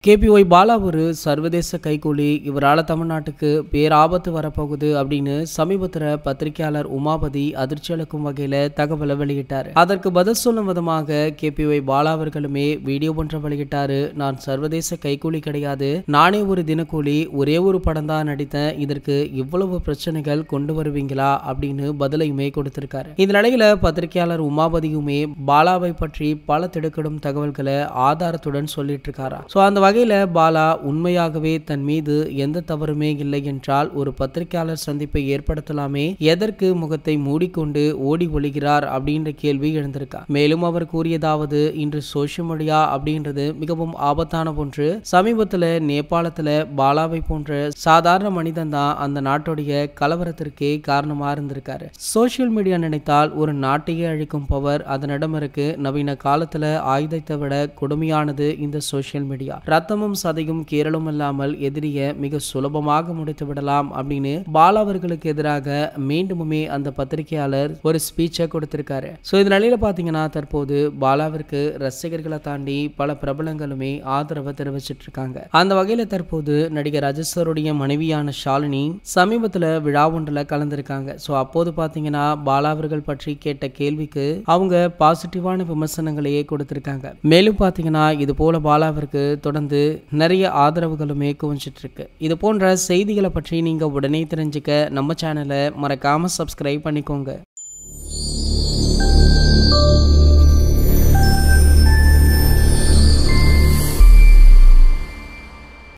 KPY Bala ஒரு சர்வதேச கைக்கூலி, இவரால் தமிழ்நாட்டுக்கு பேராபத்து வரப்போகுது அப்படின்னு சமீபத்தில் பத்திரிகையாளர் உமாபதி அதிர்ச்சி அளிக்கும் வகையில் தகவலை வெளியிட்டார். அதற்கு பதில் சொல்லும் விதமாக கேபிஒய் பாலா அவர்களுமே வீடியோ ஒன்றை வெளியிட்டாரு. நான் சர்வதேச கைக்கூலி கிடையாது, நானே ஒரு தினக்கூலி, ஒரே ஒரு படம் தான் நடித்தேன், இதற்கு இவ்வளவு பிரச்சனைகள் கொண்டு வருவீங்களா அப்படின்னு பதிலையுமே கொடுத்திருக்காரு. இந்த நிலையில பத்திரிகையாளர் உமாபதியுமே பாலாவை பற்றி பல திடுக்கிடும் தகவல்களை ஆதாரத்துடன் சொல்லிட்டு இருக்காரா. அந்த வகையில பாலா உண்மையாகவே தன் மீது எந்த தவறுமே இல்லை என்றால் ஒரு பத்திரிகையாளர் சந்திப்பை ஏற்படுத்தலாமே, எதற்கு முகத்தை மூடிக்கொண்டு ஓடி ஒளிகிறார் அப்படின்ற கேள்வி எழுந்திருக்கா. மேலும் அவர் கூறியதாவது, இன்று சோசியல் மீடியா அப்படின்றது மிகவும் ஆபத்தான ஒன்று. சமீபத்துல நேபாளத்துல பாலாவை போன்ற சாதாரண மனிதன் தான் அந்த நாட்டுடைய கலவரத்திற்கே காரணமா இருந்திருக்காரு. சோசியல் மீடியா நினைத்தால் ஒரு நாட்டையே அழிக்கும் பவர் அதனிடம் இருக்கு. நவீன காலத்துல ஆயுதத்தை விட கொடுமையானது இந்த சோசியல் மீடியா. ரத்தமும் சதையும் கேரளும் இல்லாமல் எதிரிய மிக சுலபமாக முடித்து விடலாம் அப்படின்னு பாலா அவர்களுக்கு எதிராக மீண்டுமே அந்த பத்திரிகையாளர் ஒரு ஸ்பீச்சை கொடுத்திருக்காரு. இந்த நிலையில பாத்தீங்கன்னா தற்போது பாலாவிற்கு ரசிகர்களை தாண்டி பல பிரபலங்களுமே ஆதரவை தெரிவிச்சிட்டு இருக்காங்க. அந்த வகையில தற்போது நடிகர் ராஜேஸ்வருடைய மனைவியான ஷாலினி சமீபத்துல விழா ஒன்றுல கலந்திருக்காங்க. அப்போது பாத்தீங்கன்னா பாலா அவர்கள் பற்றி கேட்ட கேள்விக்கு அவங்க பாசிட்டிவான விமர்சனங்களையே கொடுத்திருக்காங்க. மேலும் பாத்தீங்கன்னா இது போல பாலாவிற்கு தொடர்ந்து நிறைய ஆதரவுகளுமே குவிஞ்சிட்டு இருக்கு. இது போன்ற செய்திகளை பற்றி நீங்க உடனே தெரிஞ்சுக்க நம்ம சேனலை மறக்காம சப்ஸ்கிரைப் பண்ணிக்கோங்க.